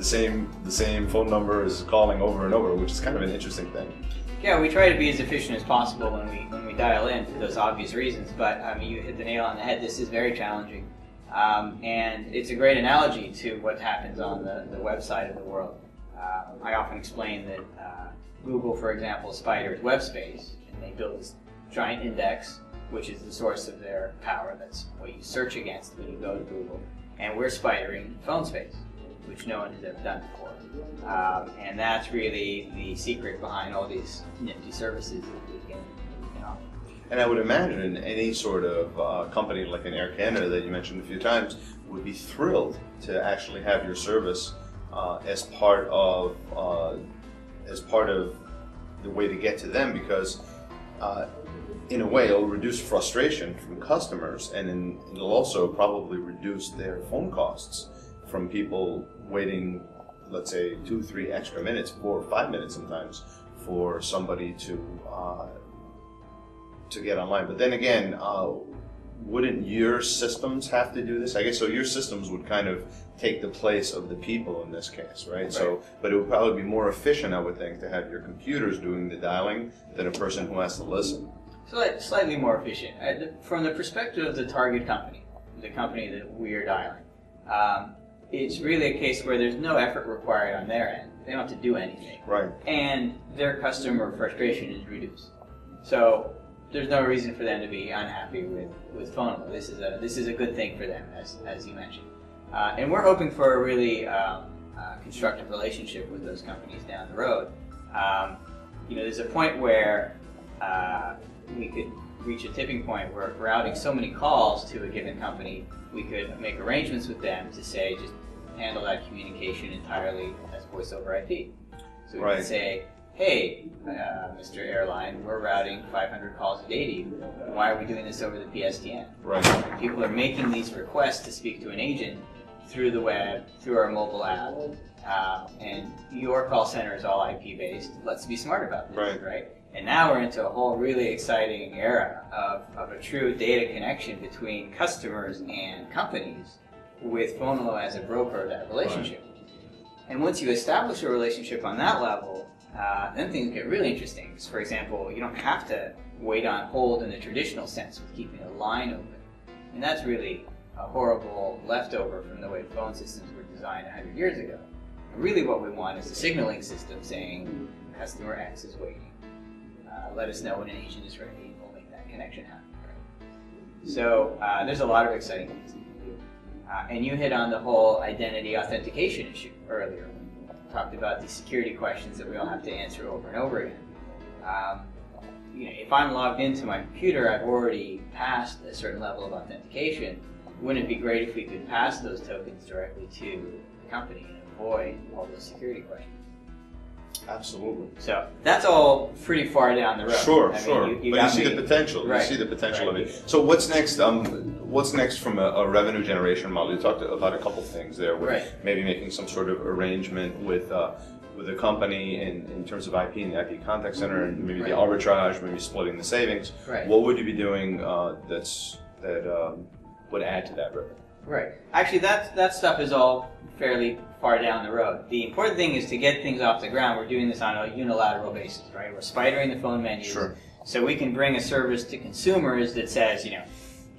the same phone number is calling over and over, which is kind of an interesting thing. Yeah, we try to be as efficient as possible when we dial in for those obvious reasons. But I mean, you hit the nail on the head. This is very challenging, and it's a great analogy to what happens on the website of the world. I often explain that Google, for example, spiders web space, and they build this giant index, which is the source of their power. That's what you search against when you go to Google. And we're spidering phone space, which no one has ever done before. And that's really the secret behind all these nifty services that we can offer. And I would imagine any sort of company like an Air Canada that you mentioned a few times would be thrilled to actually have your service as part of the way to get to them, because in a way it'll reduce frustration from customers, and it'll also probably reduce their phone costs from people waiting, let's say, 2-3 extra minutes, 4 or 5 minutes sometimes, for somebody to get online. But then again, wouldn't your systems have to do this? I guess so. Your systems would kind of take the place of the people in this case, right? So, but it would probably be more efficient, I would think, to have your computers doing the dialing than a person who has to listen. Slightly more efficient. From the perspective of the target company, the company that we are dialing, it's really a case where there's no effort required on their end. They don't have to do anything. Right. And their customer frustration is reduced. So there's no reason for them to be unhappy with Fonolo. This is a good thing for them, as you mentioned. And we're hoping for a really constructive relationship with those companies down the road. There's a point where we could reach a tipping point where routing so many calls to a given company, we could make arrangements with them to say, just handle that communication entirely as voice over IP. So we could say, hey, Mr. Airline, we're routing 500 calls a day to you. Why are we doing this over the PSTN? Right. People are making these requests to speak to an agent through the web, through our mobile app, and your call center is all IP-based. Let's be smart about this, right? And now we're into a whole really exciting era of a true data connection between customers and companies, with Fonolo as a broker of that relationship. And once you establish a relationship on that level, then things get really interesting. Because, for example, you don't have to wait on hold in the traditional sense with keeping a line open. And that's really a horrible leftover from the way phone systems were designed 100 years ago. And really what we want is a signaling system saying, customer X is waiting. Let us know when an agent is ready, and we'll make that connection happen. So there's a lot of exciting things you can do. And you hit on the whole identity authentication issue earlier. We talked about the security questions that we all have to answer over and over again. If I'm logged into my computer, I've already passed a certain level of authentication. Wouldn't it be great if we could pass those tokens directly to the company and avoid all those security questions? Absolutely. So that's all pretty far down the road. Sure. But you see the potential. You see the potential of it. So what's next? What's next from a revenue generation model? You talked about a couple things there. Maybe making some sort of arrangement with a company in terms of IP and the IP contact center, and maybe the arbitrage, maybe splitting the savings. What would you be doing that would add to that revenue? Right. Actually, that stuff is all fairly far down the road. The important thing is to get things off the ground. We're doing this on a unilateral basis, right? We're spidering the phone menus. So we can bring a service to consumers that says,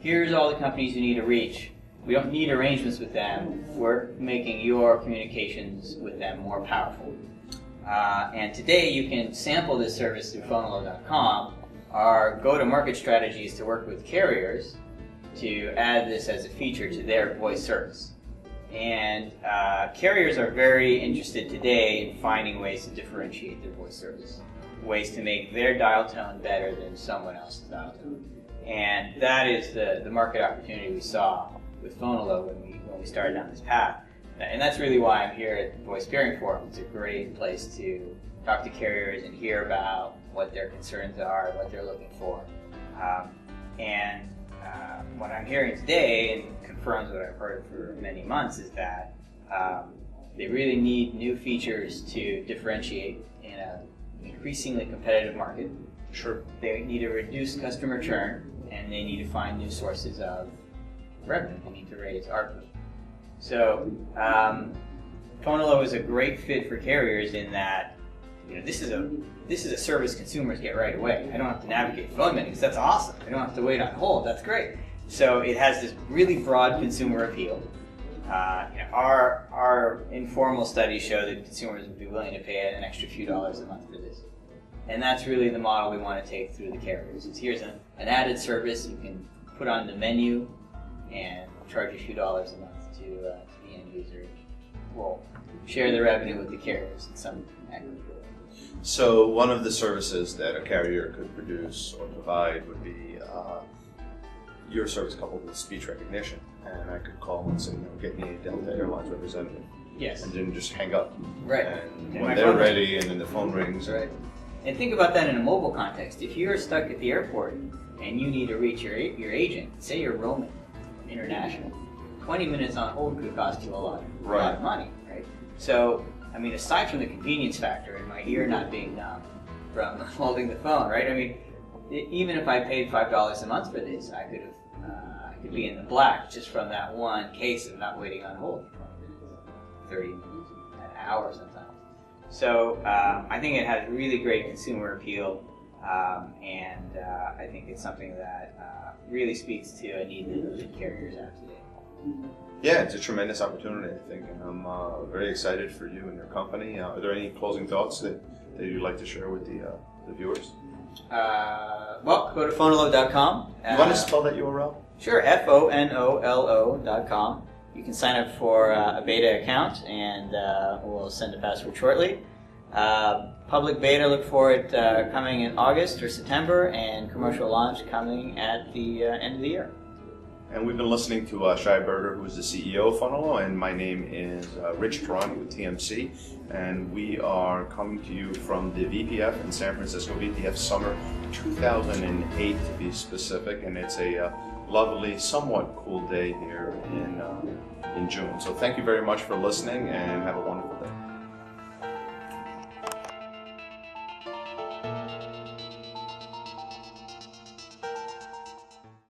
here's all the companies you need to reach. We don't need arrangements with them. We're making your communications with them more powerful. And today you can sample this service through Fonolo.com. Our go-to-market strategy is to work with carriers to add this as a feature to their voice service. And carriers are very interested today in finding ways to differentiate their voice service, ways to make their dial tone better than someone else's dial tone. And that is the market opportunity we saw with Fonolo when we started down this path. And that's really why I'm here at the Voice Peering Forum. It's a great place to talk to carriers and hear about what their concerns are, what they're looking for. What I'm hearing today, and confirms what I've heard for many months, is that they really need new features to differentiate in an increasingly competitive market. They need to reduce customer churn, and they need to find new sources of revenue. They need to raise ARPU. So Fonolo is a great fit for carriers in that, this is a service consumers get right away. I don't have to navigate phone menus. That's awesome. I don't have to wait on hold. That's great. So it has this really broad consumer appeal. Our informal studies show that consumers would be willing to pay an extra few dollars a month for this. And that's really the model we want to take through the carriers. Here's an added service you can put on the menu and charge a few dollars a month to the end user. We'll share the revenue with the carriers in some equity. So one of the services that a carrier could produce or provide would be your service coupled with speech recognition. And I could call and say, get me a Delta Airlines representative. Yes. And then just hang up. Right. And when they're ready and then the phone rings. Right. And think about that in a mobile context. If you're stuck at the airport and you need to reach your agent, say you're roaming international, 20 minutes on hold could cost you a lot of money, right? So, aside from the convenience factor and my ear not being numb from holding the phone, right? Even if I paid $5 a month for this, I could be in the black just from that one case of not waiting on hold for 30 minutes, an hour sometimes. So I think it has really great consumer appeal, and I think it's something that really speaks to a need that carriers have today. Yeah, it's a tremendous opportunity, I think, and I'm very excited for you and your company. Are there any closing thoughts that you'd like to share with the viewers? Well, go to fonolo.com. You want to spell that URL? Sure, fonolo.com. You can sign up for a beta account, and we'll send a password shortly. Public beta, look for it coming in August or September, and commercial launch coming at the end of the year. And we've been listening to Shai Berger, who is the CEO of Fonolo, and my name is Rich Tehrani with TMC, and we are coming to you from the VPF in San Francisco, VPF Summer 2008 to be specific, and it's a lovely, somewhat cool day here in June. So thank you very much for listening, and have a wonderful day.